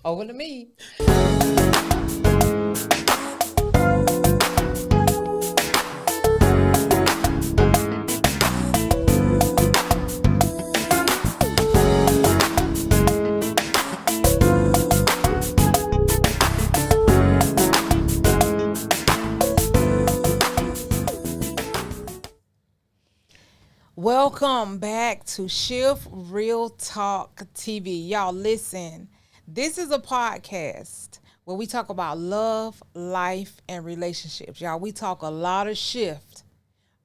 Over to me. Welcome back to Shift Real Talk TV. Y'all listen, this is a podcast where we talk about love, life, and relationships. Y'all, we talk a lot of shift,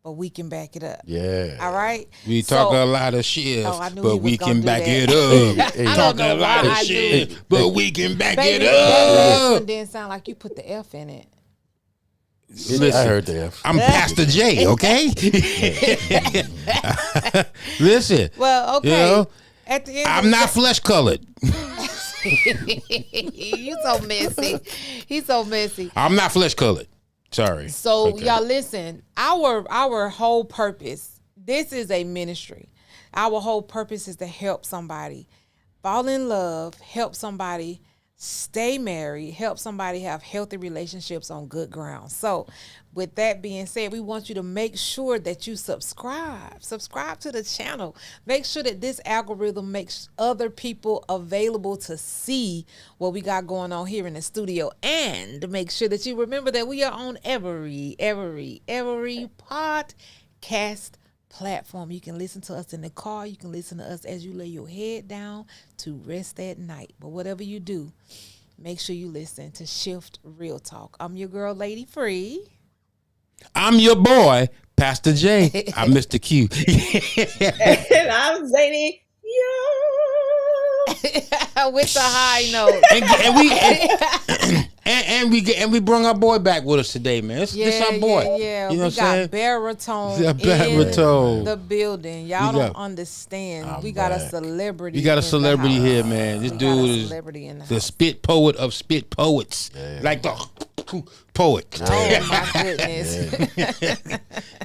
but we can back it up. Yeah. All right? We talk a lot of shift, but we can back it up. I Talk don't know a lot why of I shit, do. but we can back Baby, it that last up. one didn't sound like you put the F in it. Listen, I heard the F. I'm Pastor J, okay? Listen. Well, okay. You know, At the end I'm not flesh colored. You so messy. He's so messy. I'm not flesh colored. Sorry. So y'all listen, our whole purpose, this is a ministry. Our whole purpose is to help somebody fall in love, help somebody stay married, help somebody have healthy relationships on good ground. So with that being said, we want you to make sure that you subscribe to the channel. Make sure that this algorithm makes other people available to see what we got going on here in the studio, and make sure that you remember that we are on every podcast platform. You can listen to us in the car. You can listen to us as you lay your head down to rest at night. But whatever you do, make sure you listen to Shift Real Talk. I'm your girl, Lady Free. I'm your boy, Pastor J. I'm Mr. Q. And I'm Zadie. With the high note. and we brought our boy back with us today, man. This our boy. Yeah. You know we what I'm saying? got baritone Baritone. in the building. Y'all We don't got- understand. We got a celebrity. We got a in the celebrity house. here, man. This We got a dude is celebrity in the the house. spit poet of spit poets. Like the poet. Oh my goodness.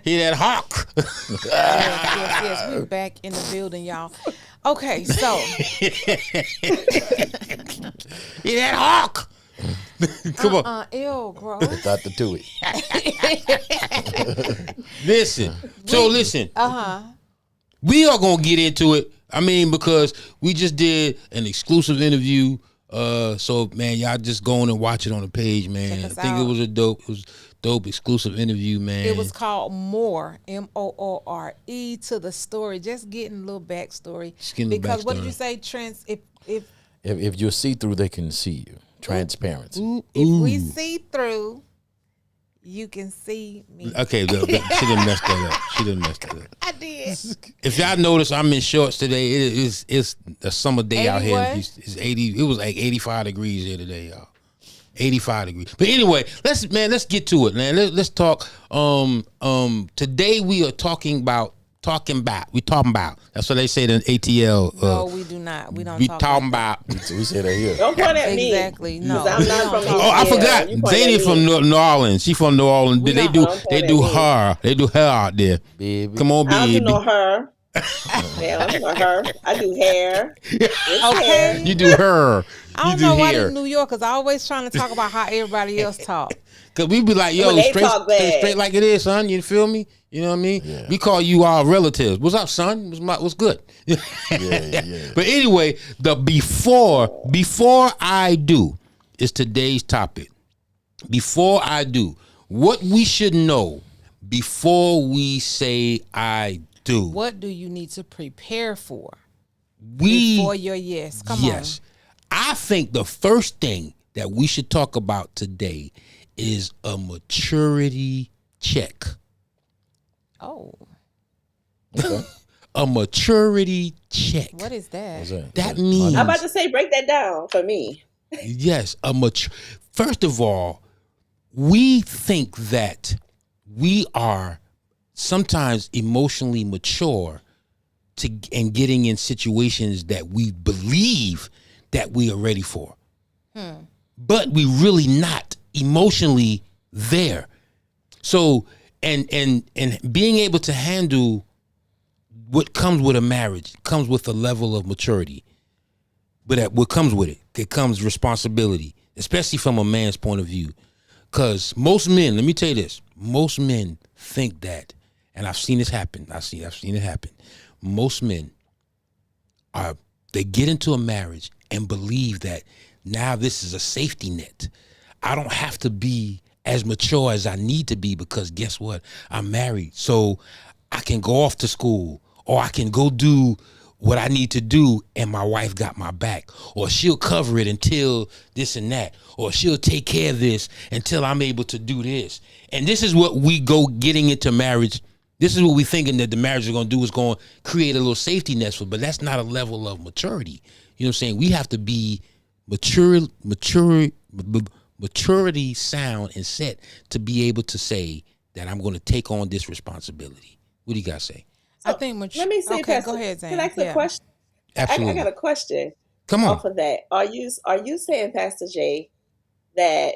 He that hawk. Yes. We back in the building, y'all. Okay, so He that hawk. Come on. ew, gross. Dr. Tui. Listen. Listen. Uh-huh. We are gonna get into it. I mean, because we just did an exclusive interview. So man, y'all just go on and watch it on the page, man. Check us I think out. it was a dope exclusive interview, man. It was called More, Moore, to the story. Just getting a little backstory. Just getting the Because what did backstory. you say, Trent? If you're see-through, they can see you. Transparency. If we see through, you can see me. Okay, look, she done messed that up. I did. If y'all notice, I'm in shorts today. It's a summer day out here. 81? It's 80. It was like 85 degrees here today, y'all. 85 degrees. But anyway, let's get to it, man. Let's talk. Today we are talking about. That's what they say in ATL. No, we do not. We don't We talk talking about about. We say that here. Don't point at me. Exactly. No. 'Cause I'm not from Oh, I Yeah, forgot. you point at Zadie me. from New Orleans. She from New Orleans. We They not- do. don't They point do at me. her. They do hair out there. Baby. Come on, I don't do baby. no her. Yeah, I don't do no her. I do hair. It's hair. You do her. I You don't do know why hair. the New Yorkers always trying to talk about how everybody else talk. Cause we be like, yo, When they straight, talk bad. straight like it is, son. You feel me? You know what I mean? Yeah. We call you our relatives. What's up, son? What's good? Yeah. But anyway, the before I do is today's topic. Before I do, what we should know before we say I do. What do you need to prepare for we before your yes? Come yes. I think the first thing that we should talk about today is a maturity check. on. Oh, A maturity check. what is that? What's that? That means I'm about to say, break that down for me. yes, first of all, we think that we are sometimes emotionally mature and getting in situations that we believe that we are ready for. But we really not emotionally there. So and being able to handle what comes with a marriage comes with a level of maturity. But what comes with it it comes responsibility, especially from a man's point of view. Because most men, let me tell you this, most men think that, and I've seen this happen. I've seen it happen. Most men they get into a marriage and believe that now this is a safety net. I don't have to be as mature as I need to be because guess what? I'm married. So I can go off to school or I can go do what I need to do and my wife got my back, or she'll cover it until this and that, or she'll take care of this until I'm able to do this. And this is what we go getting into marriage. This is what we thinking that the marriage is going to do, is going to create a little safety net for, but that's not a level of maturity. You know what I'm saying? We have to be maturity sound and set to be able to say that I'm going to take on this responsibility. What do you guys say? I think let me say, okay, Pastor, go ahead, Zane. can I ask a question? Absolutely. I got a question. Come on. Off of that. Are you saying, Pastor Jay, that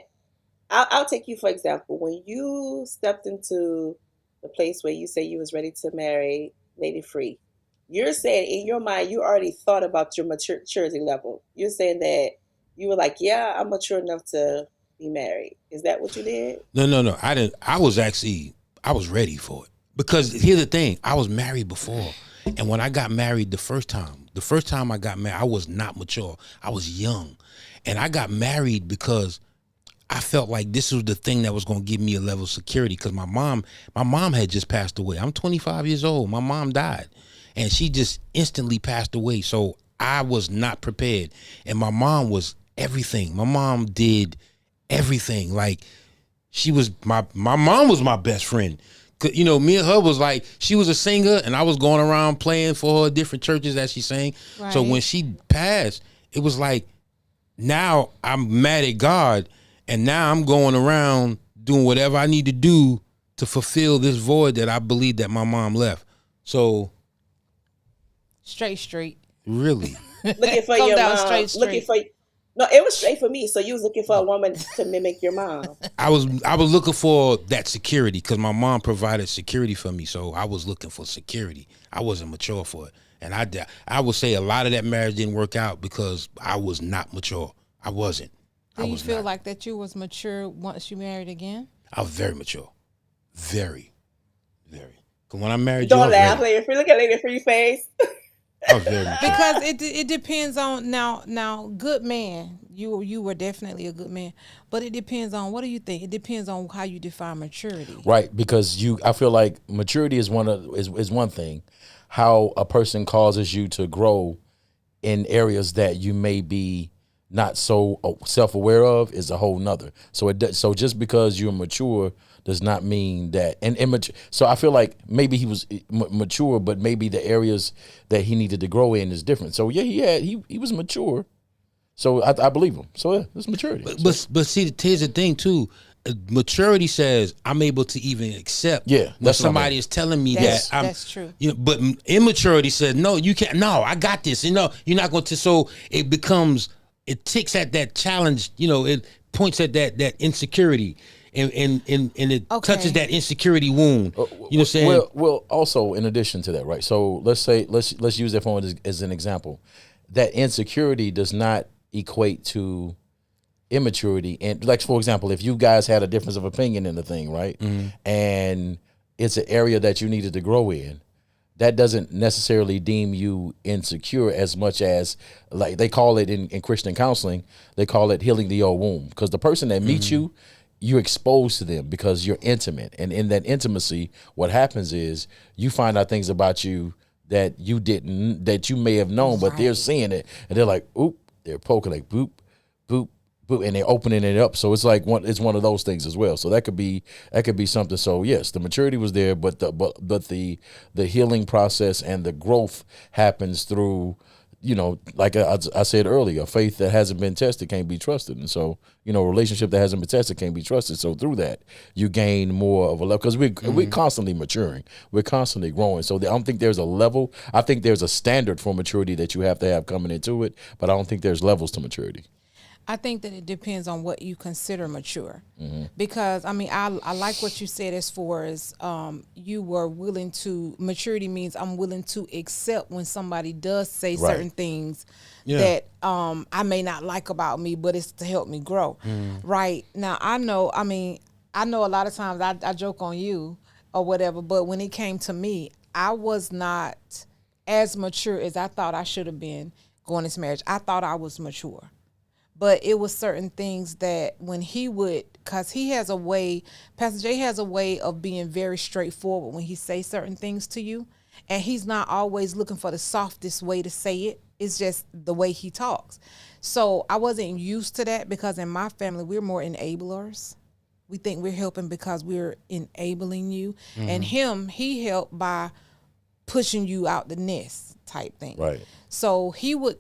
I'll take you for example, when you stepped into the place where you say you was ready to marry Lady Free, you're saying in your mind you already thought about your maturity level. You're saying that you were like, yeah, I'm mature enough to be married. Is that what you did? No. I didn't. I was ready for it. Because here's the thing, I was married before. And when I got married the first time I got married, I was not mature. I was young. And I got married because I felt like this was the thing that was going to give me a level of security. Because my mom had just passed away. I'm 25 years old. My mom died. And she just instantly passed away. So I was not prepared. And my mom was everything. My mom did everything. Like, she was my mom was my best friend. You know, me and her was like, she was a singer and I was going around playing for her different churches as she sang. Right. So when she passed, it was like, now I'm mad at God and now I'm going around doing whatever I need to do to fulfill this void that I believe that my mom left. So straight street. Really? Looking for your mom. Looking for. No, it was straight for me. So you was looking for a woman to mimic your mom. I was looking for that security because my mom provided security for me. So I was looking for security. I wasn't mature for it. And I would say a lot of that marriage didn't work out because I was not mature. I wasn't. Do you feel like that you was mature once you married again? I was very mature. Very, very. Because when I married you, don't laugh, Lady Free. Look at Lady Free face. Because it depends on now good man, you were definitely a good man, but it depends on, what do you think? It depends on how you define maturity, right? Because I feel like maturity is one thing. How a person causes you to grow in areas that you may be not so self-aware of is a whole nother. So just because you're mature does not mean that, and immature. So I feel like maybe he was mature, but maybe the areas that he needed to grow in is different. So yeah, he was mature. So I believe him. So yeah, it's maturity. But see, here's the thing too. Maturity says I'm able to even accept when somebody is telling me that I'm. That's true. You know, but immaturity says no, you can't. No, I got this. You know, you're not going to. So it ticks at that challenge. You know, it points at that insecurity. And it touches that insecurity wound. You know what I'm saying? Well, also in addition to that, right? So let's use that phone as an example. That insecurity does not equate to immaturity. And like, for example, if you guys had a difference of opinion in the thing, right? Mm-hmm. And it's an area that you needed to grow in, that doesn't necessarily deem you insecure as much as, like they call it in Christian counseling, they call it healing the old wound. Because the person that meets you, you're exposed to them because you're intimate. And in that intimacy, what happens is you find out things about you that you may have known, but they're seeing it and they're like, oop, they're poking like boop, boop, boop, and they're opening it up. So it's like it's one of those things as well. So that could be something. So yes, the maturity was there, but the healing process and the growth happens through, you know, like I said earlier, faith that hasn't been tested can't be trusted. And so, you know, a relationship that hasn't been tested can't be trusted. So through that, you gain more of a level, because we're constantly maturing. We're constantly growing. So I don't think there's a level. I think there's a standard for maturity that you have to have coming into it, but I don't think there's levels to maturity. I think that it depends on what you consider mature. Because I mean, I like what you said as far as you were willing to, maturity means I'm willing to accept when somebody does say Right. certain things Yeah. that I may not like about me, but it's to help me grow. Right. Now I know a lot of times I joke on you or whatever, but when it came to me, I was not as mature as I thought I should have been going into marriage. I thought I was mature. But it was certain things that when he would, because he has a way, Pastor Jay has a way of being very straightforward when he says certain things to you. And he's not always looking for the softest way to say it. It's just the way he talks. So I wasn't used to that because in my family, we're more enablers. We think we're helping because we're enabling you. And he helped by pushing you out the nest type thing. Right. So he would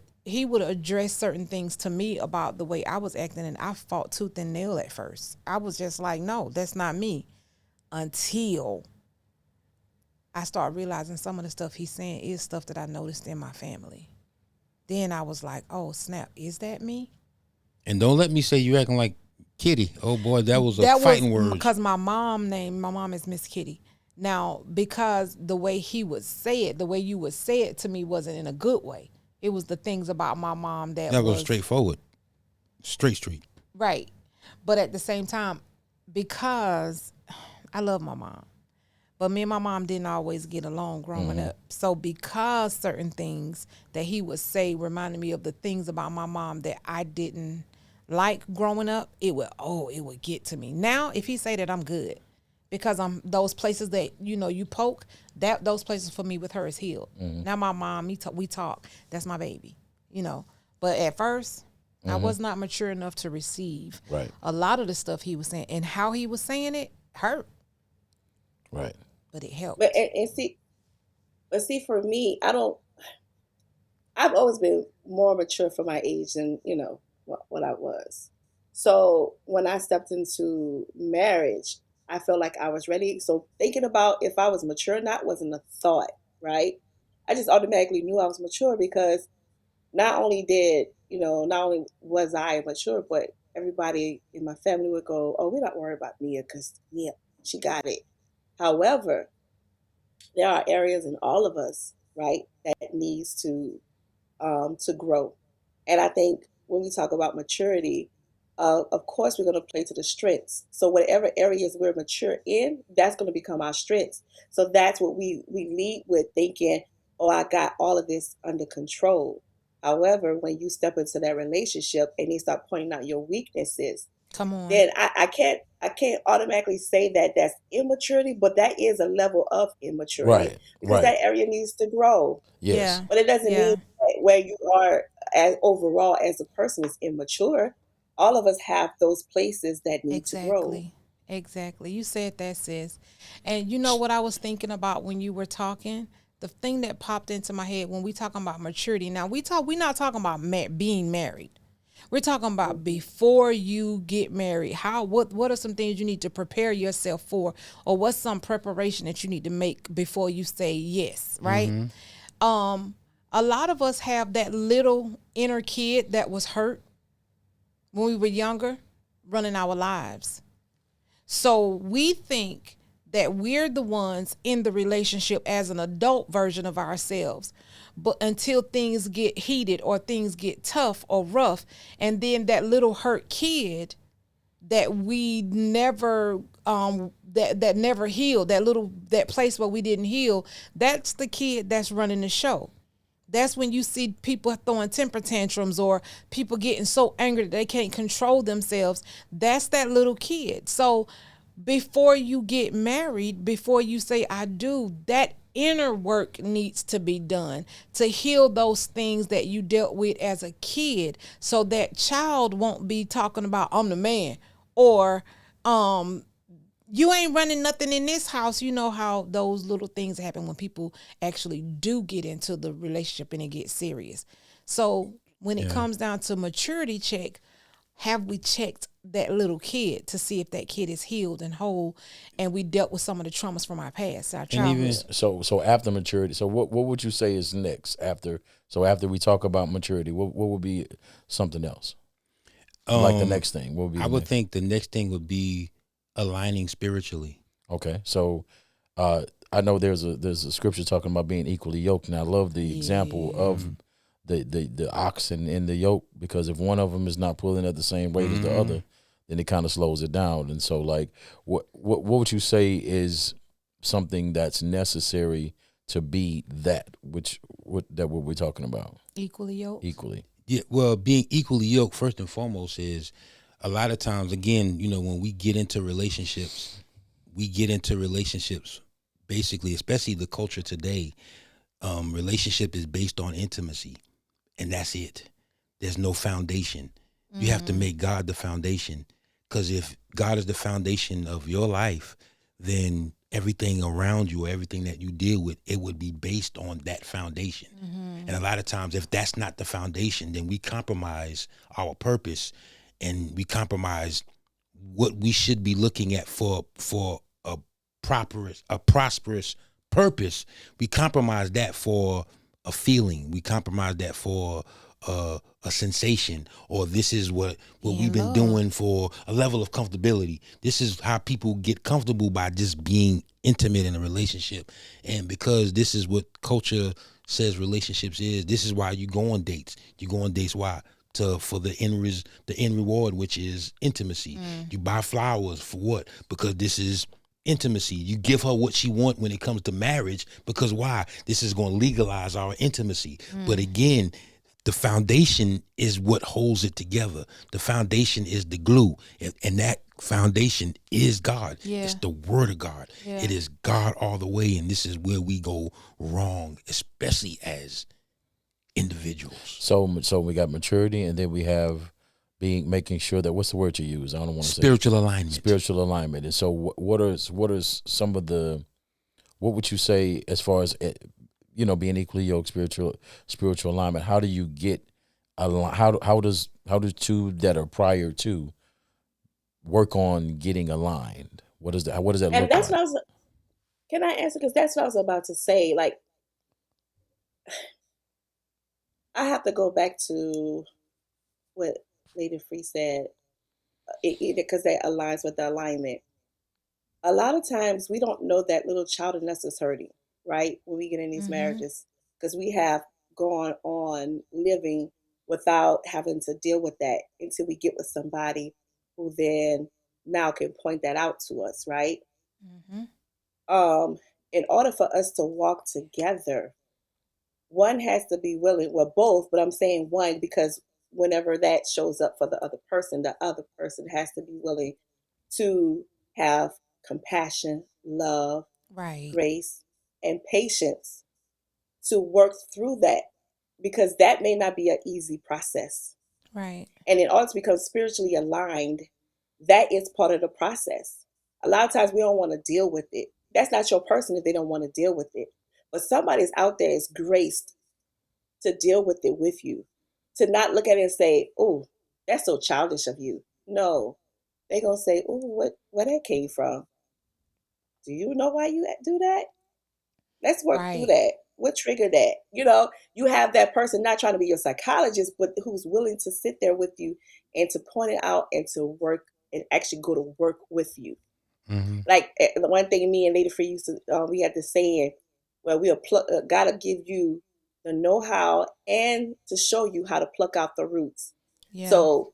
address certain things to me about the way I was acting, and I fought tooth and nail at first. I was just like, no, that's not me. Until I started realizing some of the stuff he's saying is stuff that I noticed in my family. Then I was like, oh, snap, is that me? And don't let me say you acting like Kitty. Oh boy, that was a fighting word. Because my mom is Miss Kitty. Now, because the way he would say it, the way you would say it to me wasn't in a good way. It was the things about my mom that That was was straightforward. Straight street. right. But at the same time, because I love my mom, but me and my mom didn't always get along growing up. So because certain things that he would say reminded me of the things about my mom that I didn't like growing up, it would get to me. Now, if he say that, I'm good. Because I'm those places that you poke, that those places for me with her is healed. Now my mom, we talk. That's my baby, But at first, I was not mature enough to receive Right. a lot of the stuff he was saying, and how he was saying it hurt, Right. but it helped. But see, for me, I've always been more mature for my age than what I was. So when I stepped into marriage, I felt like I was ready. So thinking about if I was mature or not wasn't a thought, right? I just automatically knew I was mature because not only was I mature, but everybody in my family would go, "Oh, we're not worried about Mia because she got it." However, there are areas in all of us, right, that needs to grow. And I think when we talk about maturity, of course, we're going to play to the strengths. So whatever areas we're mature in, that's going to become our strengths. So that's what we lead with, thinking, "Oh, I got all of this under control." However, when you step into that relationship and they start pointing out your weaknesses, Come on. then I can't automatically say that that's immaturity, but that is a level of immaturity Right. because Right. that area needs to grow. Yes. Yeah. But it doesn't Yeah. mean that where you are overall as a person is immature. All of us have those places that need to grow. Exactly. You said that, sis. And you know what I was thinking about when you were talking? The thing that popped into my head when we talking about maturity. Now we're not talking about being married. We're talking about before you get married. What are some things you need to prepare yourself for, or what's some preparation that you need to make before you say yes, right? A lot of us have that little inner kid that was hurt when we were younger, running our lives. So we think that we're the ones in the relationship as an adult version of ourselves. But until things get heated or things get tough or rough, and then that little hurt kid that we never that never healed, that place where we didn't heal, that's the kid that's running the show. That's when you see people throwing temper tantrums or people getting so angry that they can't control themselves. That's that little kid. So before you get married, before you say I do, that inner work needs to be done to heal those things that you dealt with as a kid, so that child won't be talking about I'm the man, or you ain't running nothing in this house. You know how those little things happen when people actually do get into the relationship and it gets serious. So when it comes down to maturity check, have we checked that little kid to see if that kid is healed and whole, and we dealt with some of the traumas from our past, our childhood? So after maturity, so what would you say is next after? So after we talk about maturity, what would be something else? Like the next thing, what would be? I would think the next thing would be aligning spiritually. Okay, so I know there's a scripture talking about being equally yoked, and I love the example of the ox and the yoke, because if one of them is not pulling at the same rate as the other, then it kind of slows it down. And so, like, what would you say is something that's necessary to be that? What we're talking about? Equally yoked. Equally. Yeah, well, being equally yoked, first and foremost, is a lot of times, again, when we get into relationships, basically, especially the culture today, relationship is based on intimacy, and that's it. There's no foundation. You have to make God the foundation, because if God is the foundation of your life, then everything around you, or everything that you deal with, it would be based on that foundation. And a lot of times, if that's not the foundation, then we compromise our purpose, and we compromise what we should be looking at for a prosperous purpose. We compromise that for a feeling. We compromise that for a sensation, or this is what we've been doing for a level of comfortability. This is how people get comfortable, by just being intimate in a relationship. And because this is what culture says relationships is, this is why you go on dates. You go on dates why? For the end reward, which is intimacy. You buy flowers for what? Because this is intimacy. You give her what she wants when it comes to marriage, because why? This is going to legalize our intimacy. But again, the foundation is what holds it together. The foundation is the glue, and that foundation is God. Yeah. It's the word of God. Yeah. It is God all the way, and this is where we go wrong, especially as individuals. So we got maturity, and then we have making sure that, what's the word you use? I don't want to say Spiritual alignment. Spiritual alignment. And so what are some of the, what would you say as far as being equally yoked, spiritual alignment? How do you get how does two that are prior to work on getting aligned? What does that And look that's like? what I was. Can I answer? Because that's what I was about to say. Like, I have to go back to what Lady Free said, either because that aligns with the alignment. A lot of times we don't know that little child in us is hurting, right? When we get in these marriages, because we have gone on living without having to deal with that until we get with somebody who then now can point that out to us, right? In order for us to walk together, one has to be willing, well, both, but I'm saying one because whenever that shows up for the other person has to be willing to have compassion, love, Right. grace, and patience to work through that, because that may not be an easy process. Right. And in order to become spiritually aligned, that is part of the process. A lot of times we don't want to deal with it. That's not your person if they don't want to deal with it. But somebody's out there is graced to deal with it with you, to not look at it and say, oh, that's so childish of you. No, they're going to say, oh, where that came from? Do you know why you do that? Let's work through that. What triggered that? You have that person not trying to be your psychologist, but who's willing to sit there with you and to point it out and to work and actually go to work with you. Like the one thing me and Lady Free used to, we had this saying, well, gotta give you the know-how and to show you how to pluck out the roots. Yeah. So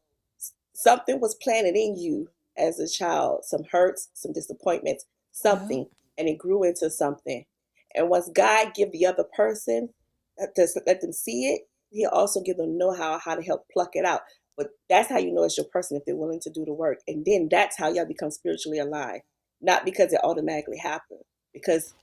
something was planted in you as a child, some hurts, some disappointments, something, and it grew into something. And once God give the other person, to let them see it, He'll also give them know-how to help pluck it out. But that's how you know it's your person, if they're willing to do the work. And then that's how y'all become spiritually aligned. Not because it automatically happened, because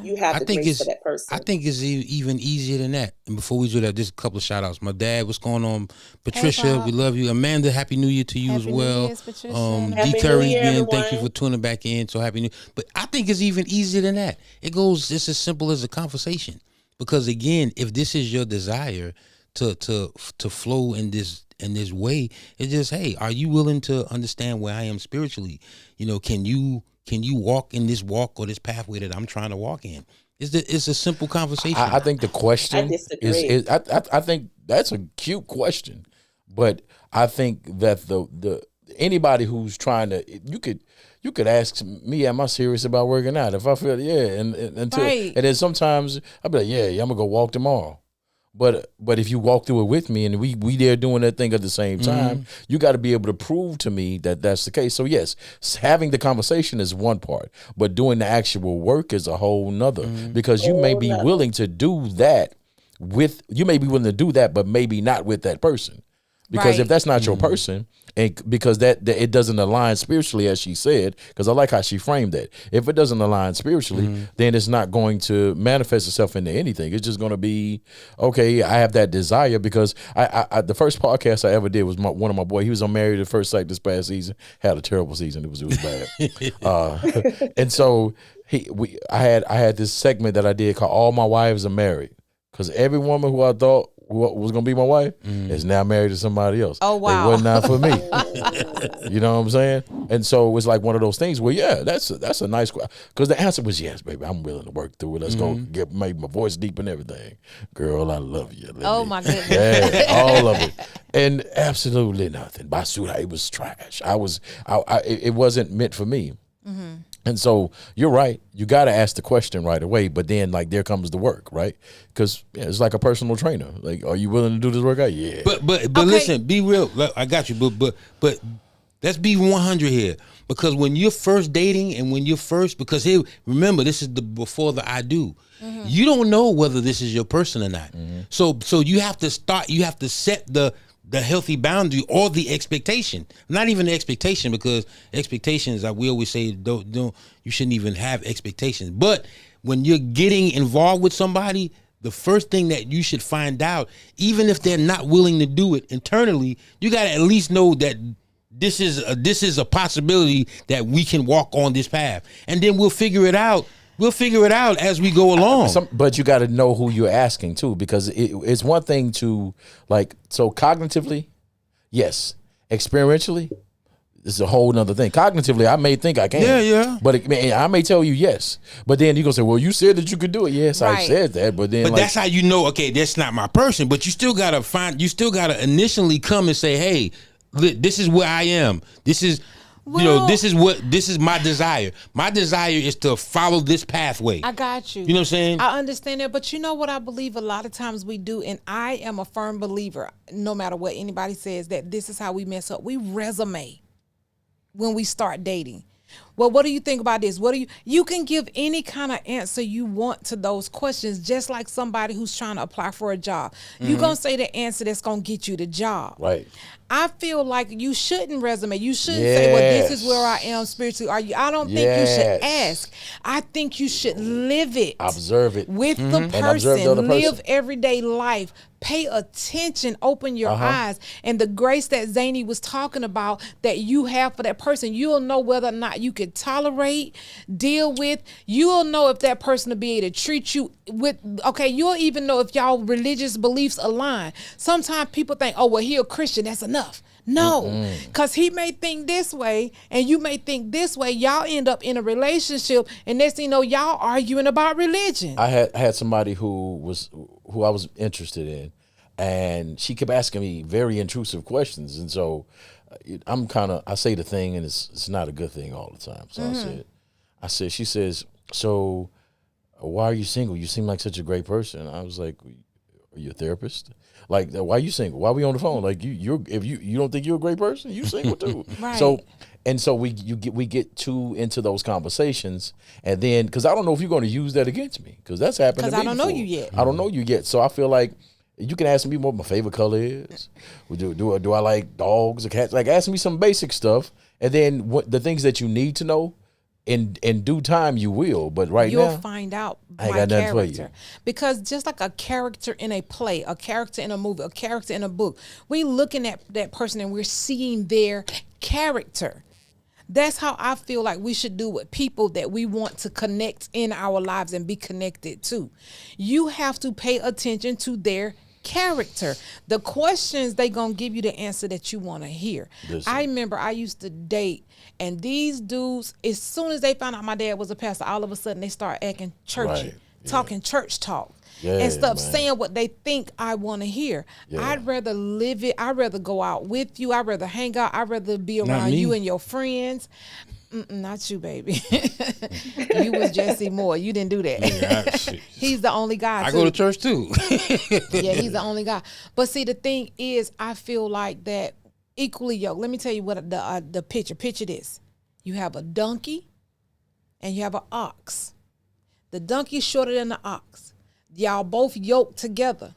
you have the grace for that person. I think it's even easier than that. And before we do that, just a couple of shout outs. My dad, what's going on? Patricia, we love you. Amanda, Happy New Year to you as well. D. Curry, again, thank you for tuning back in. So happy New Year. But I think it's even easier than that. It goes just as simple as a conversation. Because again, if this is your desire to flow in this way, it's just, hey, are you willing to understand where I am spiritually? Can you walk in this walk or this pathway that I'm trying to walk in? It's a simple conversation. I think the question I disagree. I think that's a cute question, But I think that the anybody who's trying to, you could ask me, am I serious about working out? If I feel, and until, Right. and then sometimes I'll be like, yeah, I'm gonna go walk tomorrow. But if you walk through it with me and we there doing that thing at the same time, you got to be able to prove to me that that's the case. So yes, having the conversation is one part, but doing the actual work is a whole nother, because you may be willing to do that but maybe not with that person. Because if Right. that's not your person, and because that it doesn't align spiritually, as she said, because I like how she framed that. If it doesn't align spiritually, then it's not going to manifest itself into anything. It's just going to be, okay, I have that desire, because I the first podcast I ever did was one of my boys. He was on Married at First Sight this past season. Had a terrible season. It was bad. And so I had this segment that I did called "All My Wives Are Married," because every woman who I thought was gonna be my wife is now married to somebody else. Oh, wow. It was not for me. You know what I'm saying? And so it was like one of those things where, yeah, that's a nice, because the answer was yes, baby. I'm willing to work through it. Let's go make my voice deep and everything. Girl, I love you. Oh, my goodness. Yeah, all of it, and absolutely nothing. Basura, it was trash. It wasn't meant for me. And so you're right. You got to ask the question right away. But then, like, there comes the work, right? Because it's like a personal trainer. Like, are you willing to do this workout? Yeah. But listen, be real. Look, I got you. But let's be 100 here, because when you're first dating and because here, remember, this is before the I do. You don't know whether this is your person or not. So you have to start. You have to set the healthy boundary or the expectation. Not even the expectation, because expectations, we always say, don't you shouldn't even have expectations. But when you're getting involved with somebody, the first thing that you should find out, even if they're not willing to do it internally, you got to at least know that this is a possibility that we can walk on this path, and then we'll figure it out. We'll figure it out as we go along. But you got to know who you're asking too, because it's one thing to, like, so cognitively, yes. Experientially, this is a whole nother thing. Cognitively, I may think I can. Yeah. But I may tell you yes. But then you're going to say, well, you said that you could do it. Yes, I Right. said that. But then, But that's how you know, okay, that's not my person. But you still gotta initially come and say, hey, this is where I am. This is, this is my desire. My desire is to follow this pathway. I got you. You know what I'm saying? I understand that, but you know what I believe a lot of times we do, and I am a firm believer, no matter what anybody says, that this is how we mess up. We resume when we start dating. Well, what do you think about this? You can give any kind of answer you want to those questions, just like somebody who's trying to apply for a job. You're going to say the answer that's going to get you the job. right. I feel like you shouldn't resume. You shouldn't say, well, this is where I am spiritually. I don't think you should ask. I think you should live it. Observe it. With the And observe the other person. Live person. everyday life. Pay attention. Open your eyes. And the grace that Zany was talking about that you have for that person, you'll know whether or not you could tolerate, deal with. You'll know if that person will be able to treat you with, okay, you'll even know if y'all religious beliefs align. Sometimes people think, oh, well, he a Christian, that's enough. No, because he may think this way and you may think this way. Y'all end up in a relationship, and next thing you know, y'all arguing about religion. I had somebody who I was interested in, and she kept asking me very intrusive questions, and so I say the thing, and it's not a good thing all the time. So she says, so why are you single? You seem like such a great person. I was like, are you a therapist? Like, why are you single? Why are we on the phone? Like, if you don't think you're a great person, you single too. Right. So we get too into those conversations, and then, because I don't know if you're going to use that against me, because that's happened to me. Because I don't know before. you yet. I don't know you yet, so I feel like you can ask me what my favorite color is. Do I like dogs or cats? Like, ask me some basic stuff, and then the things that you need to know. In due time, you will, but You'll now find out I ain't my got nothing for character. you. Because just like a character in a play, a character in a movie, a character in a book, we looking at that person and we're seeing their character. That's how I feel like we should do with people that we want to connect in our lives and be connected to. You have to pay attention to their character. The questions, they gonna give you the answer that you want to hear. Listen. I remember I used to date, and these dudes, as soon as they found out my dad was a pastor, all of a sudden they start acting churchy. Right. talking church talk. Yeah, and stuff, man. saying what they think I want to hear. Yeah. I'd rather live it. I'd rather go out with you. I'd rather hang out. I'd rather be around me. you and your friends. Not you, baby. You was Jesse Moore. You didn't do that. He's the only guy. I too. go to church too. Yeah, he's the only guy. But see, the thing is, I feel like that equally yoked. Let me tell you what the picture. Picture this: you have a donkey, and you have an ox. The donkey's shorter than the ox. Y'all both yoked together.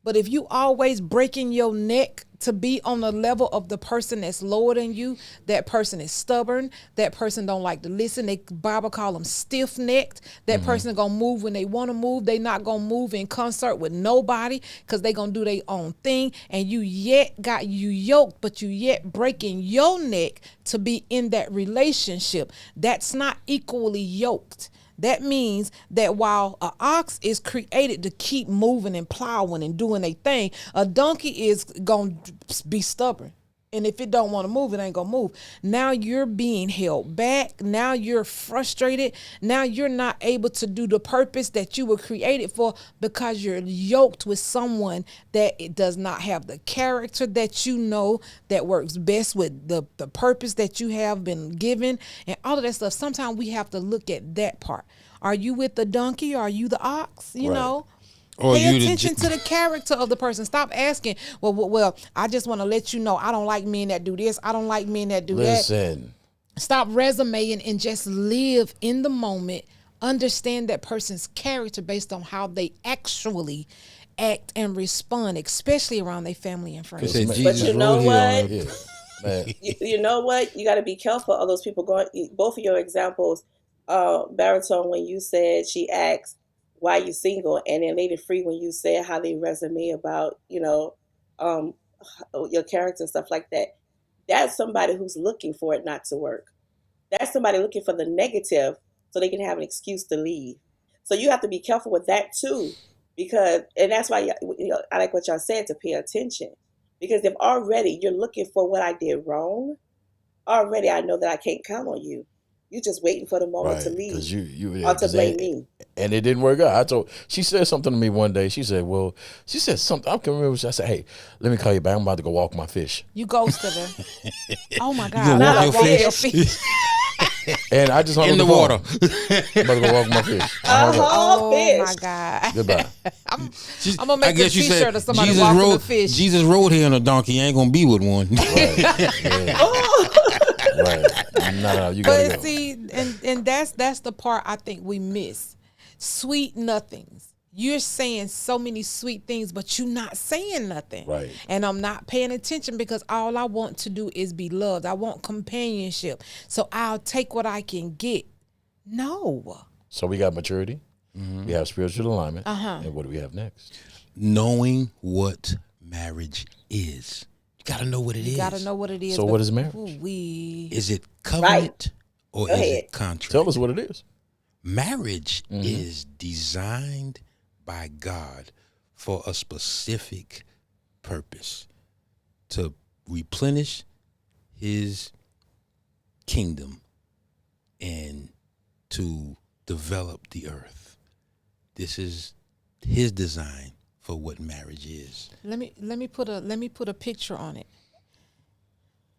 But if you always breaking your neck to be on the level of the person that's lower than you, that person is stubborn. That person don't like to listen. The Bible call them stiff-necked. That person gonna move when they want to move. They not gonna move in concert with nobody because they gonna do their own thing. And you yet got you yoked, but you yet breaking your neck to be in that relationship. That's not equally yoked. That means that while an ox is created to keep moving and plowing and doing a thing, a donkey is going to be stubborn. And if it don't want to move, it ain't going to move. Now you're being held back. Now you're frustrated. Now you're not able to do the purpose that you were created for because you're yoked with someone that it does not have the character that you know that works best with the purpose that you have been given and all of that stuff. Sometimes we have to look at that part. Are you with the donkey or are you the ox? You Right. know? Or Pay you the attention to the character of the person. Stop asking, well, I just want to let you know I don't like men that do this. I don't like men that do that. Listen. Stop resumeing and just live in the moment. Understand that person's character based on how they actually act and respond, especially around their family and friends. Said But Jesus you know rode here on what? earth. Yeah. Man. You know what? You got to be careful of those people going. Both of your examples, Baritone, when you said she asked, why you single? And then Lady Free, when you said how they resume about, your character and stuff like that. That's somebody who's looking for it not to work. That's somebody looking for the negative so they can have an excuse to leave. So you have to be careful with that too, and that's why I like what y'all said, to pay attention. Because if already you're looking for what I did wrong, already I know that I can't count on you. You're just waiting for the moment Right. to leave Because you or to blame me. And it didn't work out. She said something to me one day. She said something. I can remember. I said, hey, let me call you back. I'm about to go walk my fish. You ghosted her. Oh my God. gonna walk Not your walk fish? your fish. And I just hung In up the phone. water. I'm about to go walk my fish. I hung up. Oh fish. my God. Goodbye. I'm gonna make a guess you t-shirt said of somebody Jesus walking rode, the fish. Jesus rode here on a donkey. Ain't gonna be with one. Right. Yeah. Right. No, you gotta But go. see, and that's the part I think we miss. Sweet nothings. You're saying so many sweet things, but you're not saying nothing. Right. And I'm not paying attention because all I want to do is be loved. I want companionship. So I'll take what I can get. No. So we got maturity. We have spiritual alignment. Uh-huh. And what do we have next? Knowing what marriage is. You gotta know what it is. You gotta know what it is. So what is marriage? Is it covenant or Go is ahead. it contract? Tell us what it is. Marriage is designed by God for a specific purpose, to replenish his kingdom and to develop the earth. This is his design for what marriage is. Let me put a picture on it.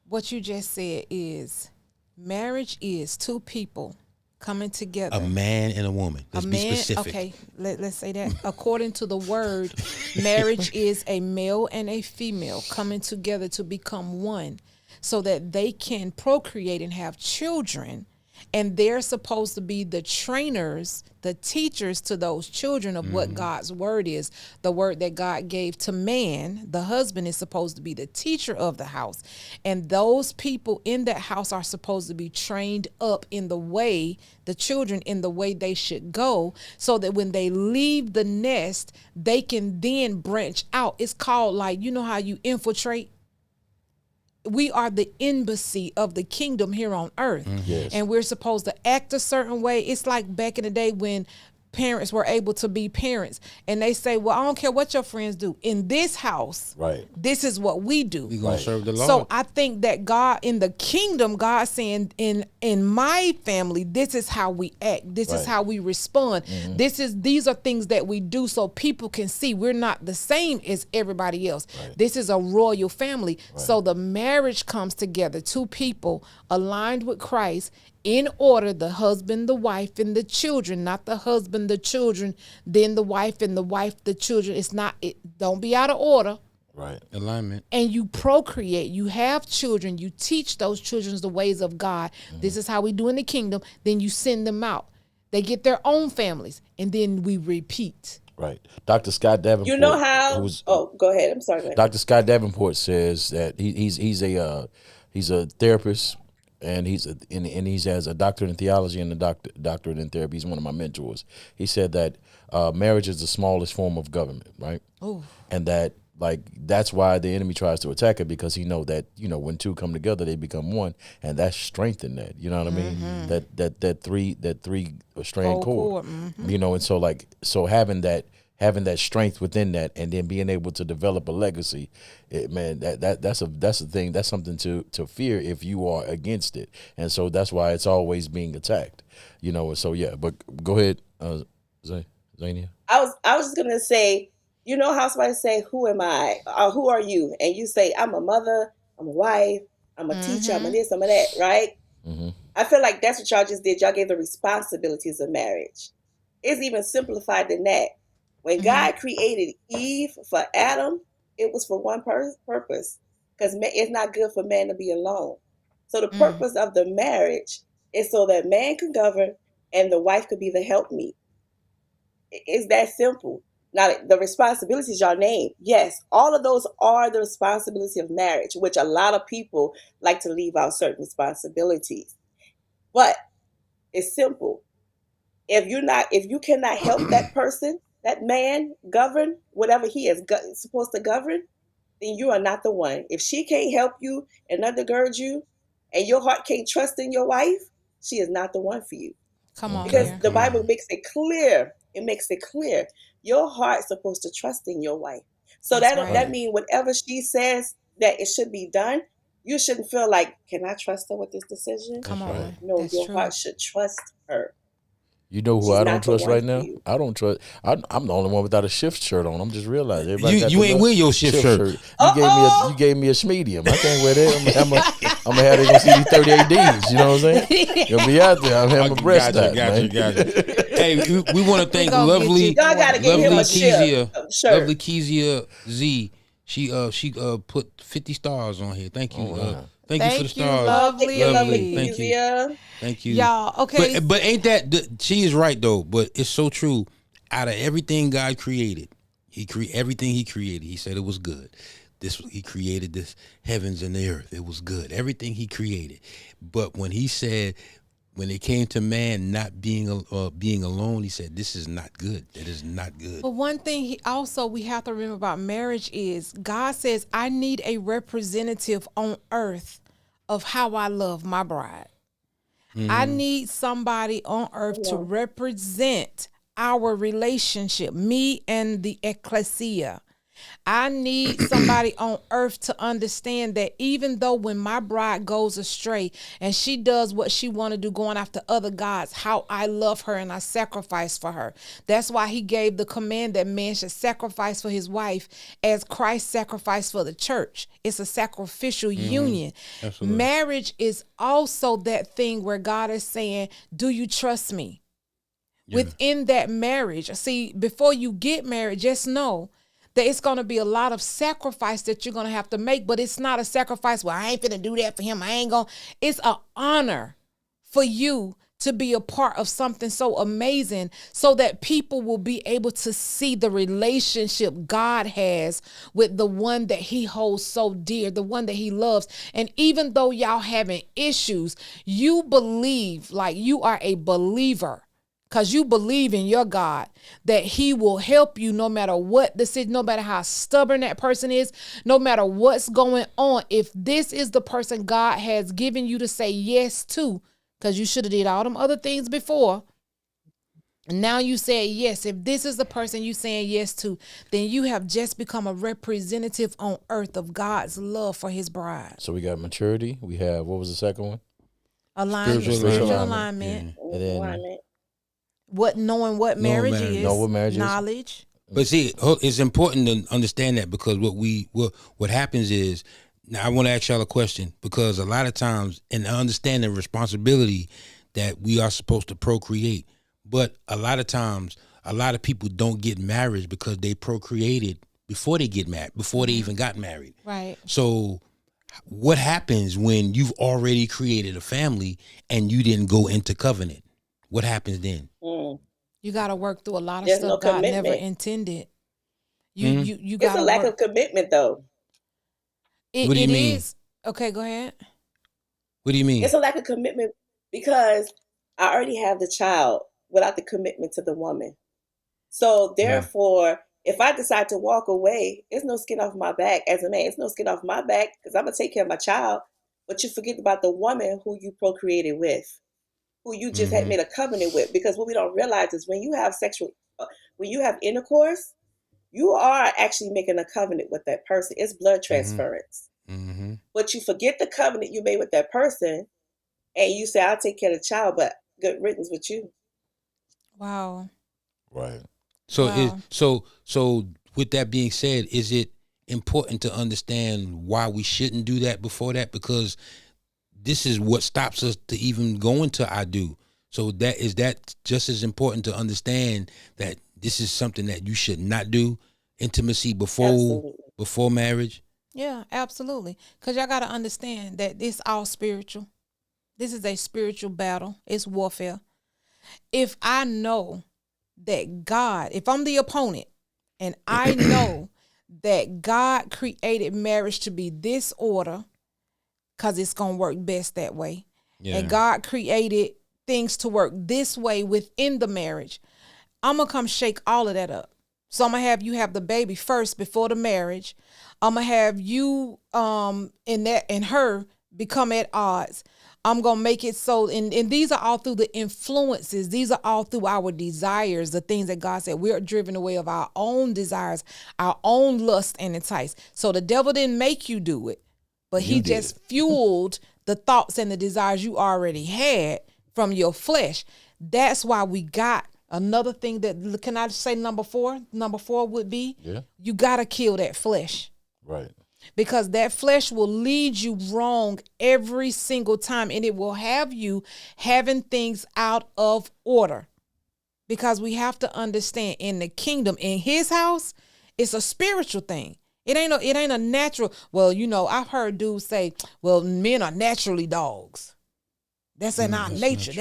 What you just said is marriage is two people coming together. A man and a woman. Let's be specific. Okay, let's say that. According to the word, marriage is a male and a female coming together to become one so that they can procreate and have children. And they're supposed to be the trainers, the teachers to those children of what God's word is. The word that God gave to man, the husband is supposed to be the teacher of the house. And those people in that house are supposed to be trained up in the way, the children in the way they should go, so that when they leave the nest, they can then branch out. It's called, like, you know how you infiltrate? We are the embassy of the kingdom here on earth. Yes. And we're supposed to act a certain way. It's like back in the day when parents were able to be parents, and they say, well, I don't care what your friends do in this house, Right. this is what we do. We gonna serve the Lord. So I think that God in the kingdom, God saying in my family, this is how we act. This is Right. how we respond. These are things that we do so people can see we're not the same as everybody else. Right. This is a royal family. So the marriage comes together, two people aligned with Christ in order, the husband, the wife, and the children, not the husband, the children, then the wife, and the wife, the children. Don't be out of order. Right. Alignment. And you procreate, you have children, you teach those children the ways of God. This is how we do in the kingdom. Then you send them out. They get their own families, and then we repeat. Right. Dr. Scott Davenport. You know how? Go ahead. I'm sorry. Dr. Scott Davenport says that he's a therapist, and he has a doctorate in theology and a doctorate in therapy. He's one of my mentors. He said that marriage is the smallest form of government, right? Ooh. And that that's why the enemy tries to attack it, because he know that when two come together they become one, and that's strengthened that. You know what I mean? That three strand cord. And so having that strength within that, and then being able to develop a legacy, that's a thing. That's something to fear if you are against it, and so that's why it's always being attacked. And so yeah. But go ahead, Zania. I was just gonna say, you know how somebody say, "Who am I? Who are you?" And you say, "I'm a mother. I'm a wife. I'm a teacher. I'm a this. I'm a that." Right? Mm-hmm. I feel like that's what y'all just did. Y'all gave the responsibilities of marriage. It's even simplified than that. When God created Eve for Adam, it was for one purpose, because it's not good for man to be alone. So the purpose of the marriage is so that man can govern and the wife could be the helpmeet. It's that simple. Now, the responsibilities y'all name, yes, all of those are the responsibility of marriage, which a lot of people like to leave out certain responsibilities. But it's simple. If you cannot help that person, that man, govern whatever he is supposed to govern, then you are not the one. If she can't help you and undergird you, and your heart can't trust in your wife, she is not the one for you. Come on. Because here. the Bible makes it clear. It makes it clear. Your heart's supposed to trust in your wife. So That's that right. means whatever she says that it should be done, you shouldn't feel like, can I trust her with this decision? Come That's on. right. No, That's your true. heart should trust her. You know who She's I not don't the trust one right for now? you. I don't trust. I'm the only one without a shift shirt on. I'm just realizing everybody got You the ain't little wear your shift shirt. You gave me a schmedium. I can't wear that. I'm gonna have they gonna see these 38 Ds. You know what I'm saying? You'll be out there. I'm having a breast out, man. Gotcha. Hey, we want to thank gonna get lovely, you. Y'all gotta give him lovely a Kezia, shirt. lovely Kezia Z. She put 50 stars on here. Thank you. wow. Thank you for the Thank you, stars. lovely. Lovely. Thank you. Kezia. Thank you. Y'all, okay. But ain't that she is right though? But it's so true. Out of everything God created, everything He created, He said it was good. He created this heavens and the earth. It was good. Everything He created. But when He said, when it came to man not being alone, He said, "This is not good. That is not good." But one thing we have to remember about marriage is God says, I need a representative on earth of how I love my bride. I need somebody on earth to represent our relationship, me and the ecclesia. I need somebody on earth to understand that even though when my bride goes astray and she does what she want to do, going after other gods, how I love her and I sacrifice for her. That's why He gave the command that man should sacrifice for his wife as Christ sacrificed for the church. It's a sacrificial union. Absolutely. Marriage is also that thing where God is saying, do you trust me? Yeah. Within that marriage, see, before you get married, just know that it's going to be a lot of sacrifice that you're going to have to make, but it's not a sacrifice, well, I ain't finna do that for him. It's an honor for you to be a part of something so amazing so that people will be able to see the relationship God has with the one that He holds so dear, the one that He loves. And even though y'all having issues, you believe, like you are a believer, because you believe in your God that He will help you no matter what the situation, no matter how stubborn that person is, no matter what's going on. If this is the person God has given you to say yes to, because you should have did all them other things before, Now you said yes. If this is the person you saying yes to, then you have just become a representative on earth of God's love for his bride. So we got maturity. We have, what was the second one? Alignment, Spiritual spiritual alignment. alignment. And then Alignment. What knowing what marriage marriage. is. Know what marriage is. Knowledge. But see, it's important to understand that, because what happens is, now I want to ask y'all a question, because a lot of times, and understanding responsibility that we are supposed to procreate, but a lot of times, a lot of people don't get married because they procreated before they get married, before they even got married. Right. So what happens when you've already created a family and you didn't go into covenant? What happens then? Mm. You got to work through a lot of There's stuff no God never commitment. intended. Mhm. You It's got a to lack work. of commitment, though. What do you mean? Okay, go ahead. What do you mean? It's a lack of commitment because I already have the child without the commitment to the woman. So therefore, if I decide to walk away, it's no skin off my back as a man. It's no skin off my back because I'm gonna take care of my child. But you forget about the woman who you procreated with, who you just had Mhm. made a covenant with. Because what we don't realize is when you have when you have intercourse, you are actually making a covenant with that person. It's blood transference. Mm-hmm. But you forget the covenant you made with that person, and you say, "I'll take care of the child," but good riddance with you. Wow. Right. So Wow. so with that being said, is it important to understand why we shouldn't do that before that? Because this is what stops us to even go into I do. So that just as important to understand that this is something that you should not do, intimacy Absolutely. before marriage. Yeah, absolutely. Because y'all got to understand that it's all spiritual. This is a spiritual battle. It's warfare. If I know that God, if I'm the opponent and I know that God created marriage to be this order, because it's going to work best that way. Yeah. And God created things to work this way within the marriage, I'm going to come shake all of that up. So I'm going to have you have the baby first before the marriage. I'm going to have you and her become at odds. I'm going to make it so, and these are all through the influences. These are all through our desires, the things that God said. We're driven away of our own desires, our own lust and entice. So the devil didn't make you do it, but he You did just fueled the thoughts and the desires you already had from your flesh. That's why we got another thing that, can I say number 4? Number 4 would be, you got to kill that flesh. Right. Because that flesh will lead you wrong every single time, and it will have you having things out of order. Because we have to understand, in the kingdom, in his house, it's a spiritual thing. It ain't a natural. Well, I've heard dudes say, well, men are naturally dogs. That's in our nature.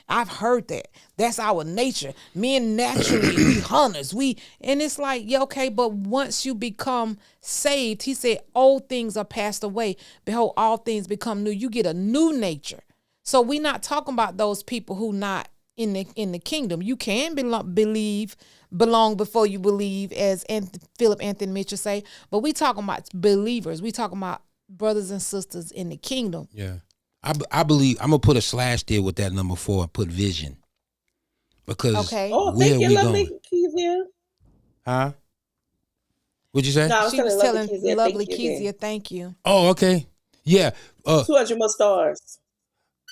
I've heard that. That's our nature. Men naturally, we hunters. And it's like, yeah, okay, but once you become saved, he said, old things are passed away. Behold, all things become new. You get a new nature. So we're not talking about those people who not in the kingdom. You can belong before you believe, as Philip Anthony Mitchell say. But we talking about believers. We talking about brothers and sisters in the kingdom. Yeah. I believe I'm gonna put a slash there with that number 4 and put vision, because Okay. Oh, where thank are you, we lovely going? Kezia. Huh? What'd you say? No, I was She was telling telling lovely thank you again. Kezia, thank you. Oh, okay. Yeah. 200 more stars.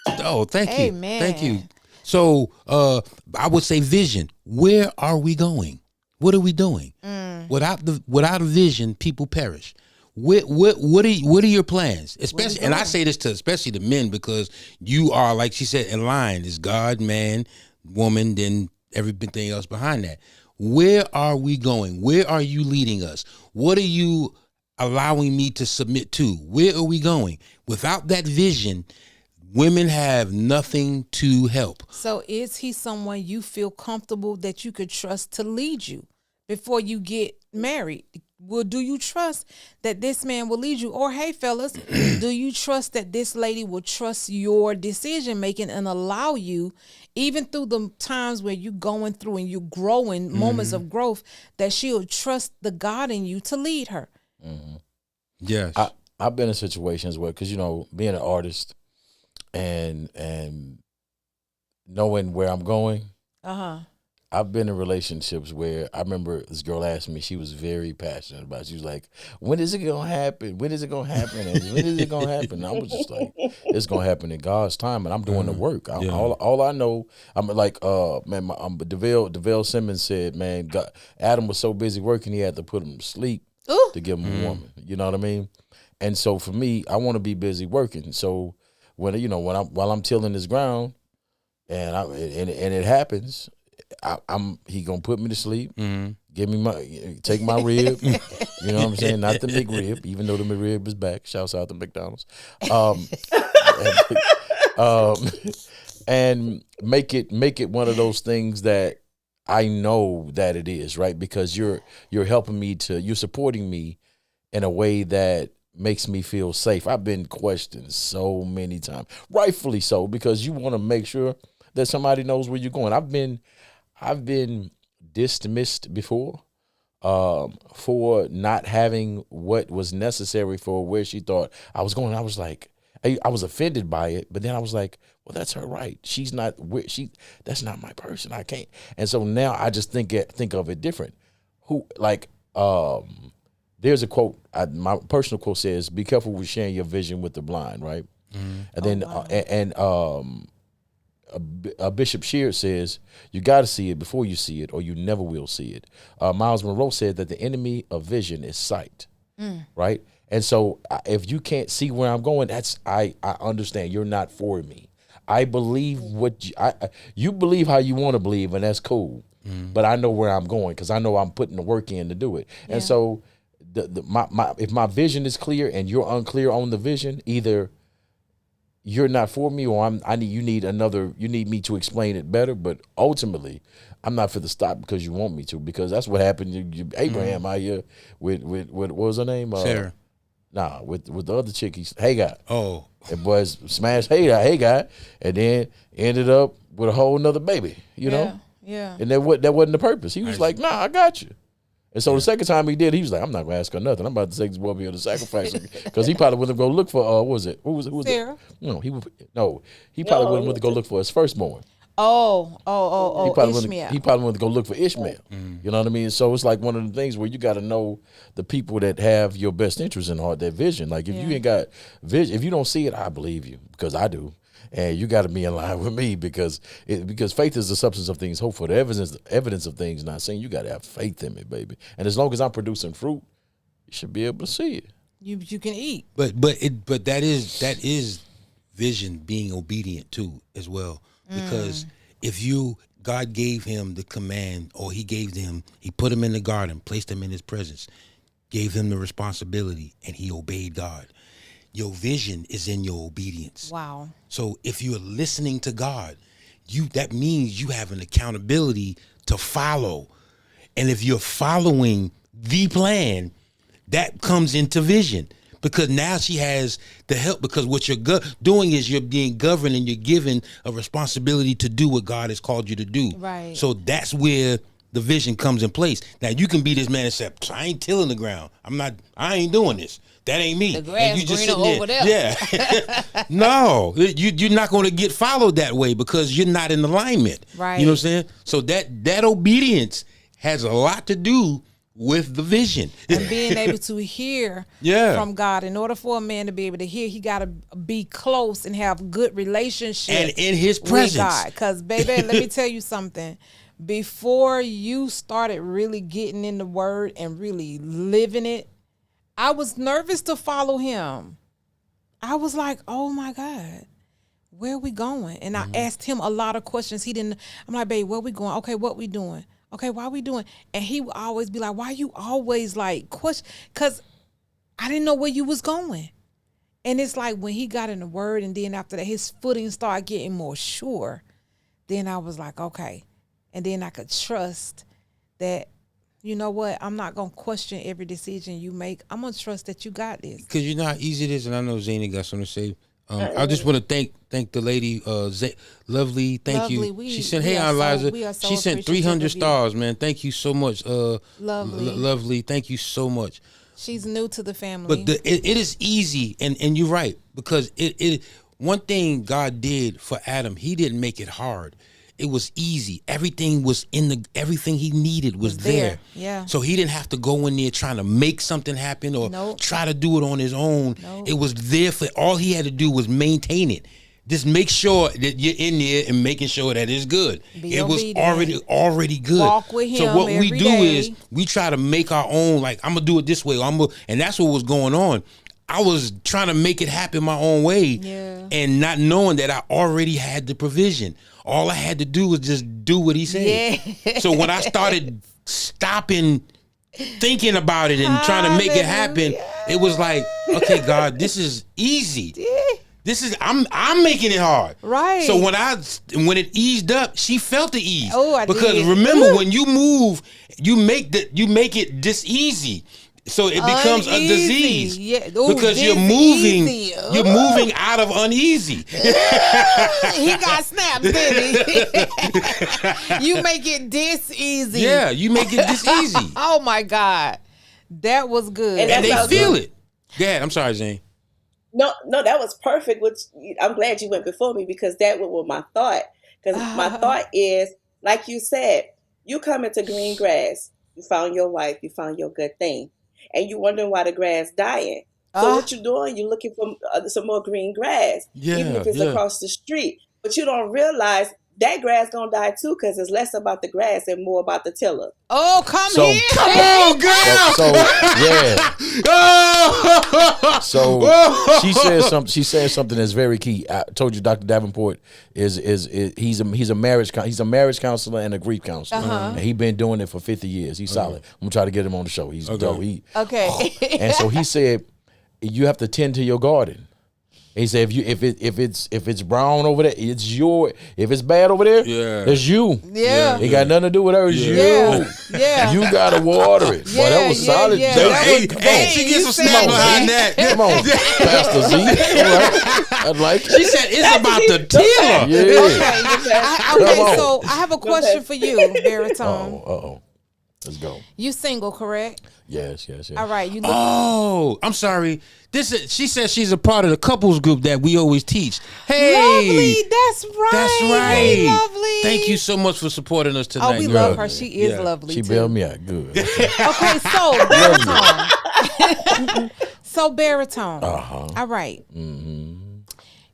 Oh, thank you. Amen. Thank you. So I would say vision. Where are we going? What are we doing? Without a vision, people perish. What are your plans? Especially, and I say this to especially the men, because you are, like she said, in line. It's God, man, woman, then everything else behind that. Where are we going? Where are you leading us? What are you allowing me to submit to? Where are we going? Without that vision, women have nothing to help. So is he someone you feel comfortable that you could trust to lead you before you get married? Well, do you trust that this man will lead you? Or, hey, fellas, do you trust that this lady will trust your decision making and allow you, even through the times where you're going through and you're growing, moments of growth, that she'll trust the God in you to lead her? Yes. I've been in situations where, because being an artist and knowing where I'm going, I've been in relationships where I remember this girl asked me, she was very passionate about it. She was like, when is it going to happen? When is it going to happen? And when is it going to happen? And I was just like, it's going to happen in God's time, and I'm doing the work. Yeah. All I know, I'm like, man, DeVale Simmons said, man, God, Adam was so busy working, he had to put him to sleep Ooh. to give him a woman. You know what I mean? And so for me, I want to be busy working. So while I'm tilling this ground, and it happens, he gonna put me to sleep, give me take my rib, you know what I'm saying? Not the McRib, even though the McRib is back. Shouts out to McDonald's, and make it one of those things that I know that it is, right? Because you're helping me you're supporting me in a way that makes me feel safe. I've been questioned so many times, rightfully so, because you want to make sure that somebody knows where you're going. I've been dismissed before for not having what was necessary for where she thought I was going. I was like, I was offended by it, but then I was like, well, that's her right. She's not that's not my person. I can't. And so now I just think of it different. There's a quote. My personal quote says, "Be careful with sharing your vision with the blind." Right, and then Bishop Sheard says, "You got to see it before you see it, or you never will see it." Miles Monroe said that the enemy of vision is sight. Right, and so if you can't see where I'm going, I understand you're not for me. I believe you believe how you want to believe, and that's cool. But I know where I'm going because I know I'm putting the work in to do it, and so. If my vision is clear and you're unclear on the vision, either you're not for me or you need me to explain it better. But ultimately, I'm not for the stop because you want me to, because that's what happened to Abraham out here with what was her name? Sarah. Nah, with the other chick, Hagar. Oh. It was smashed Hagar, and then ended up with a whole nother baby, you know? Yeah. And that wasn't the purpose. He was like, nah, I got you. And so the second time he did, he was like, I'm not going to ask her nothing. I'm about to take this boy here to sacrifice her. Because he probably wouldn't go look for, who was it? Sarah? No, he probably wouldn't want to go look for his firstborn. Ishmael. He probably wanted to go look for Ishmael. You know what I mean? So it's like one of the things where you got to know the people that have your best interest in heart, that vision. Like if you ain't got vision, if you don't see it, I believe you, because I do. And you got to be in line with me because faith is the substance of things hoped for, the evidence of things not seen. You got to have faith in me, baby. And as long as I'm producing fruit, you should be able to see it. You can eat. But that is vision being obedient too as well. Because if God gave him the command, or he put him in the garden, placed him in his presence, gave him the responsibility, and he obeyed God. Your vision is in your obedience. Wow. So if you're listening to God, that means you have an accountability to follow. And if you're following the plan, that comes into vision. Because now she has the help, because what you're doing is you're being governed and you're given a responsibility to do what God has called you to do. Right. So that's where the vision comes in place. Now you can be this man and say, I ain't tilling the ground. I ain't doing this. That ain't me. The grass and you just greener over there. Yeah. No, you're not going to get followed that way because you're not in alignment. Right. You know what I'm saying? So that obedience has a lot to do with the vision. And being able to hear from God. In order for a man to be able to hear, he got to be close and have good relationship and in his presence. With God. Because, baby, let me tell you something. Before you started really getting in the word and really living it, I was nervous to follow him. I was like, oh my God, where are we going? And I asked him a lot of questions. I'm like, babe, where we going? Okay, what we doing? Okay, why we doing? And he would always be like, why you always like question? Because I didn't know where you was going. And it's like when he got in the word, and then after that, his footing started getting more sure. Then I was like, okay. And then I could trust that, you know what, I'm not going to question every decision you make. I'm going to trust that you got this. Because you know how easy it is, and I know Zany got something to say. I just want to thank the lady, Lovely. Thank you. She sent, hey, Eliza. She sent 300 stars, man. Thank you so much. Lovely. Thank you so much. She's new to the family. But it is easy, and you're right, because it one thing God did for Adam, he didn't make it hard. It was easy. Everything was everything he needed was there. Yeah. So he didn't have to go in there trying to make something happen or Nope. try to do it on his own. Nope. It was there for all he had to do was maintain it. Just make sure that you're in there and making sure that it's good. Be it was obedient. already good. Walk with so him what we every do day. is we try to make our own. Like I'm gonna do it this way. And that's what was going on. I was trying to make it happen my own way, Yeah. and not knowing that I already had the provision. All I had to do was just do what he said. Yeah. So when I started stopping thinking about it and trying to make it happen, it was like, okay, God, this is easy. This is I'm making it hard. Right. So when it eased up, she felt the ease. Oh, I because did. remember, when you move, you make it this easy. So it becomes a Uneasy. disease. Yeah. Ooh, because you're diseasy. you're moving out of uneasy. He got snapped, didn't he? You make it this easy. Yeah, you make it this easy. Oh my God. That was good. And And they That's feel good. it. Go ahead. I'm sorry, Zane. No, that was perfect. Which I'm glad you went before me because that was my thought. Because my thought is, like you said, you come into green grass, you found your wife, you found your good thing, and you wondering why the grass dying. So what you doing? You're looking for some more green grass, even if it's across the street. But you don't realize that grass gonna die too because it's less about the grass and more about the tiller. Oh, come So- here. Come on, girl. So she said something that's very key. I told you Dr. Davenport is he's a marriage counselor and a grief counselor. And he's been doing it for 50 years. He's solid. I'm gonna try to get him on the show. He's dope. Okay. And so he said you have to tend to your garden. He said if it's brown over there, it's your. If it's bad over there, it's you. Yeah. It got nothing to do with her. It's you. Yeah. You gotta water it. Boy, that was solid. Yeah. That Hey, was- hey, she gets some snap behind that. Come on, Pastor Z. All right. I'd like it. She said it's about the tiller. Yeah. Okay, Come on. so I have a question for you, Baritone. Uh-oh. Let's go. You single, correct? Yes. All right. You look. Oh, I'm sorry. She says she's a part of the couples group that we always teach. Hey, Lovely. That's right. that's right. Hey, Lovely. Thank you so much for supporting us tonight. Oh, we girl. love her. She is Yeah. lovely She too. bailed me out. Good. Okay, so baritone. So baritone. Uh-huh. All right. Mm-hmm.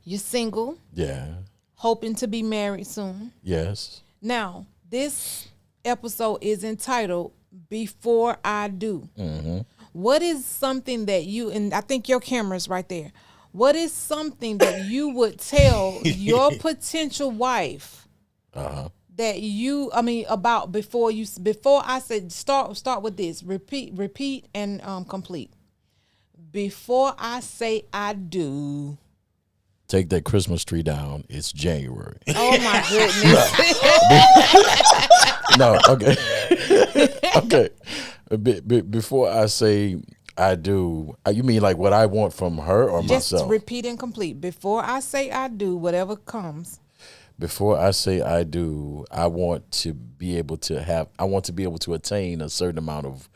You're single, Yeah. hoping to be married soon. Yes. Now, this episode is entitled "Before I Do." Mm-hmm. What is something that you, and I think your camera's right there. What is something that you would tell your potential wife that about before I said start with this. Repeat and complete. Before I say I do. Take that Christmas tree down. It's January. Oh my goodness. No. Okay. Okay. Before I say I do, you mean like what I want from her or Just myself? repeat and complete. Before I say I do, whatever comes. Before I say I do, I want to be able to attain a certain amount of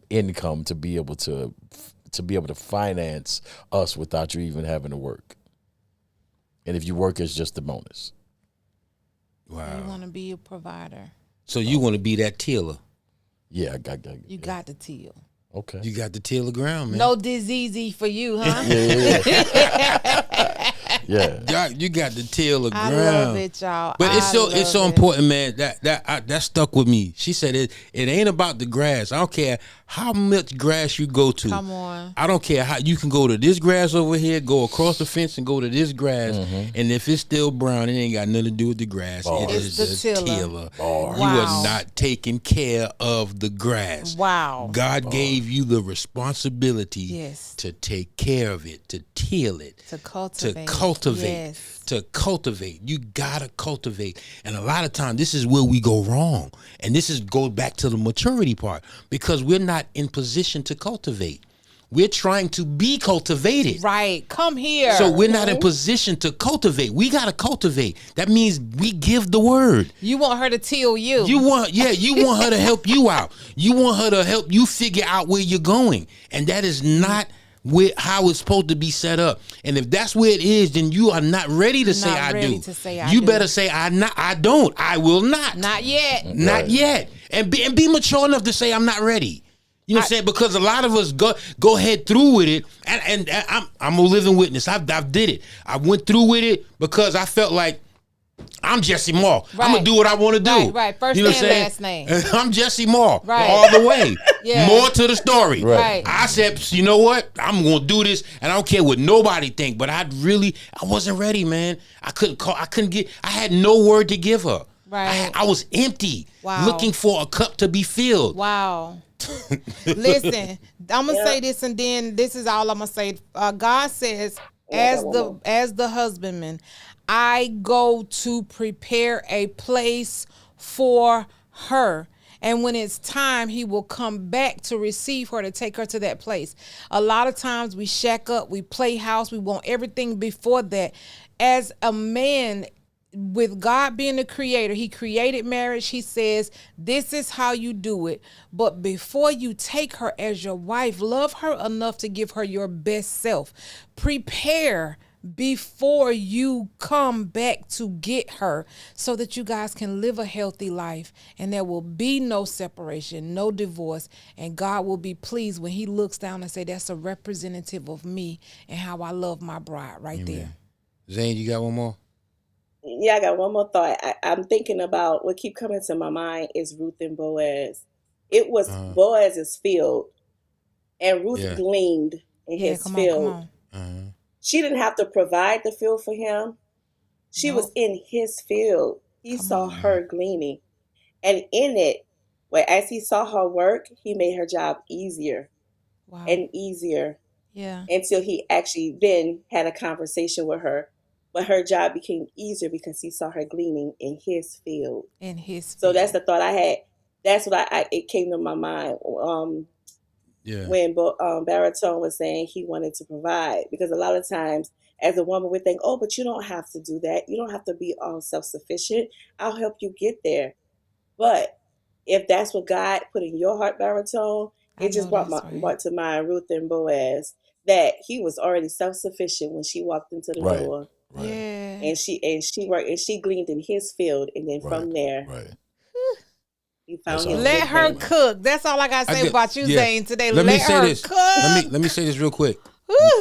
income to be able to finance us without you even having to work. And if you work, it's just a bonus. You want to be a provider. So you want to be that tiller? Yeah, I got. You got the till. Okay. You got the tiller ground, man. No disease for you, huh? Yeah. You got the tiller I ground. love it, y'all. But it's so love it. important, man. That stuck with me. She said it ain't about the grass. I don't care how much grass you go to. Come on. I don't care how you can go to this grass over here, go across the fence and go to this grass, and if it's still brown, it ain't got nothing to do with the grass. It It's is the just tiller. tiller. Wow. You are not taking care of the grass. Wow. God gave you the responsibility Yes. to take care of it, to till it, To cultivate. to cultivate. Yes. To cultivate. You gotta cultivate. And a lot of times this is where we go wrong. And goes back to the maturity part because we're not in position to cultivate. We're trying to be cultivated. Right. Come here. So we're not in position to cultivate. We gotta cultivate. That means we give the word. You want her to till you. You want her to help you out. You want her to help you figure out where you're going. And that is not with how it's supposed to be set up. And if that's where it is, then you are not ready to say Not I ready do. to say I you do. better say I don't. I will not. Not yet. Not Right. yet. And be mature enough to say I'm not ready. You know what I'm saying? Because a lot of us go ahead through with it, and I'm a living witness. I've did it. I went through with it because I felt like I'm Jesse Moore. I'm gonna Right. do what I want to do. Right. First you know what and I'm saying? last name. I'm Jesse Moore. Right. All the way. Yeah. More to the story. Right. I said, you know what? I'm gonna do this, and I don't care what nobody think. But I wasn't ready, man. I had no word to give her. Right. I was empty, Wow. looking for a cup to be filled. Wow. Listen, I'm gonna say this, and then this is all I'm gonna say. God says, as the husbandman, I go to prepare a place for her. And when it's time, he will come back to receive her, to take her to that place. A lot of times we shack up, we play house, we want everything before that. As a man, with God being the creator, he created marriage. He says, this is how you do it. But before you take her as your wife, love her enough to give her your best self. Prepare before you come back to get her, so that you guys can live a healthy life and there will be no separation, no divorce, and God will be pleased when he looks down and say, that's a representative of me and how I love my bride right there. Zane, you got one more? Yeah, I got one more thought. I'm thinking about what keep coming to my mind is Ruth and Boaz. It was Boaz's field, and Ruth gleaned in his field. She didn't have to provide the field for him. She was in his field. He saw her gleaning. And in it, as he saw her work, he made her job easier and easier. Yeah. Until he actually then had a conversation with her. But her job became easier because he saw her gleaning in his field. So that's the thought I had. That's what it came to my mind. When Baritone was saying he wanted to provide, because a lot of times as a woman we think, oh, but you don't have to do that. You don't have to be all self-sufficient. I'll help you get there. But if that's what God put in your heart, Baritone, it just brought to mind Ruth and Boaz, that he was already self-sufficient when she walked into the door. Right. Yeah. And she worked and she gleaned in his field, and then from there he found his Let her cook. That's all I gotta say about you, Zane, today. Let her cook. Let me say this real quick.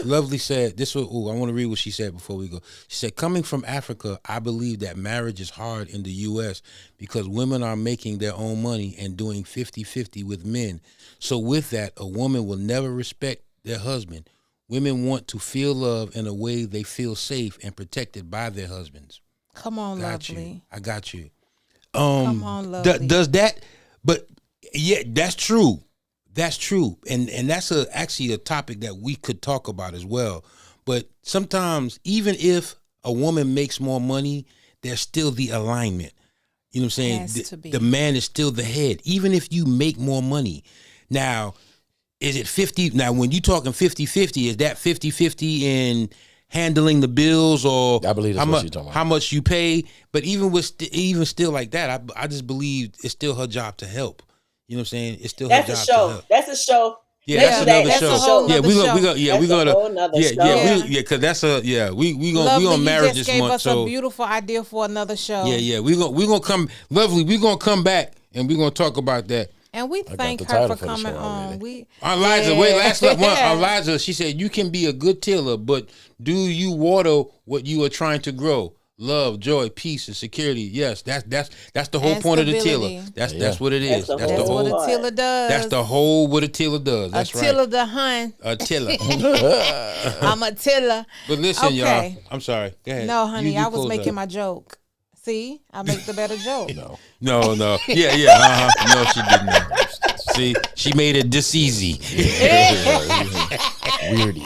Lovely said this. I want to read what she said before we go. She said, coming from Africa, I believe that marriage is hard in the U.S. because women are making their own money and doing 50-50 with men. So with that, a woman will never respect their husband. Women want to feel love in a way they feel safe and protected by their husbands. Come on, lovely. I got you. Come on, lovely. Does that? But yeah, that's true. That's true, and that's actually a topic that we could talk about as well. But sometimes, even if a woman makes more money, there's still the alignment. You know what I'm saying? The man is still the head, even if you make more money. Now, is it 50? Now, when you talking 50-50, is that 50-50 in handling the bills, or I believe that's what you're talking about. How much you pay? But even still like that, I just believe it's still her job to help. You know what I'm saying? It's still her job to help. That's a show. Yeah, that's another show. Yeah, we're gonna because that's we gonna marriage this month. Gave us a beautiful idea for another show. Yeah, we gonna come, lovely. We gonna come back and we gonna talk about that. And we thank her for coming on. Eliza, last one. Eliza, she said, you can be a good tiller, but do you water what you are trying to grow? Love, joy, peace, and security. Yes, that's the whole point of the tiller. That's what it is. That's the whole what a tiller does. That's the whole what a tiller does. That's right. A tiller the hun. A tiller. I'm a tiller. But listen, y'all. I'm sorry. Go ahead. No, honey, I was making my joke. See, I make the better joke. No. Yeah. No, she didn't. See, she made it this easy. Weirdy.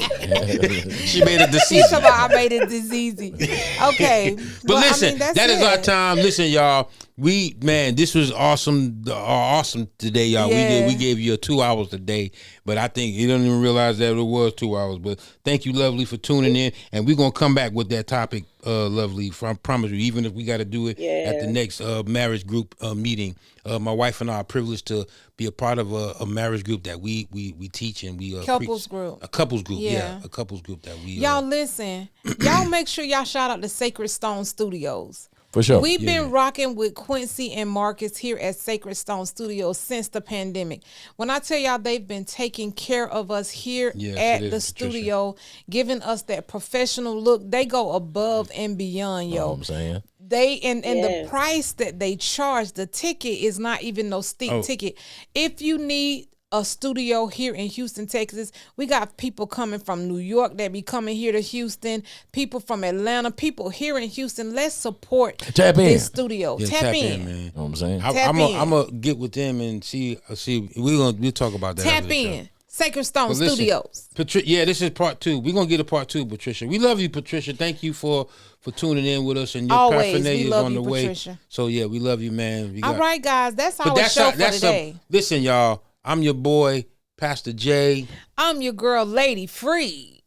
She made it this easy. She's about I made it this easy. Okay. But listen, that is our time. Listen, y'all. This was awesome. Awesome today, y'all. Yeah. We gave you 2 hours today, but I think you don't even realize that it was 2 hours. But thank you, lovely, for tuning in, and we're gonna come back with that topic Lovely. I promise you, even if we got to do it at the Yeah. next marriage group meeting, my wife and I are privileged to be a part of a marriage group that we teach and we Couples preach. group. A couples group, Yeah. a couples group that we Y'all listen. Y'all make sure y'all shout out to Sacred Stone Studios. For sure. We've been rocking with Quincy and Marcus here at Sacred Stone Studios since the pandemic. When I tell y'all they've been taking care of us here Yes, at it is, the studio, giving us that professional look, they go above and beyond, You know yo. what I'm saying? They and the Yes. price that they charge, the ticket is not even no steep ticket. If you need a studio here in Houston, Texas, we got people coming from New York that be coming here to Houston, people from Atlanta, people here in Houston. Let's support Tap in. this studio. Yeah, Tap in. man. You know what I'm saying? Tap I'm in. gonna get with them and see. We'll talk about that. Tap after the show. in. Sacred Stone But listen, Studios. Yeah, this is part 2. We're gonna get a part 2, Patricia. We love you, Patricia. Thank you for tuning in with us, and your Always. We paraphernalia is love on you, the way. Patricia. So yeah, we love you, man. We All got- right, guys, that's But our show for today. Listen, y'all. I'm your boy, Pastor J. I'm your girl, Lady Free.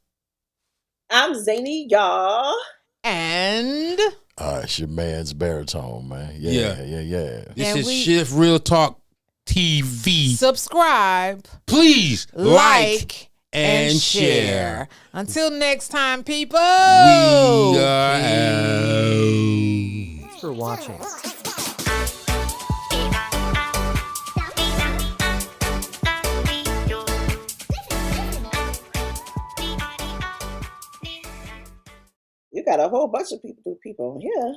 I'm Zany, y'all. And It's your man's baritone, man. Yeah. This And is we- Shift Real Talk TV. subscribe, Please like, and share. Until next time, people. We are out. Thanks for watching. You got a whole bunch of people on here.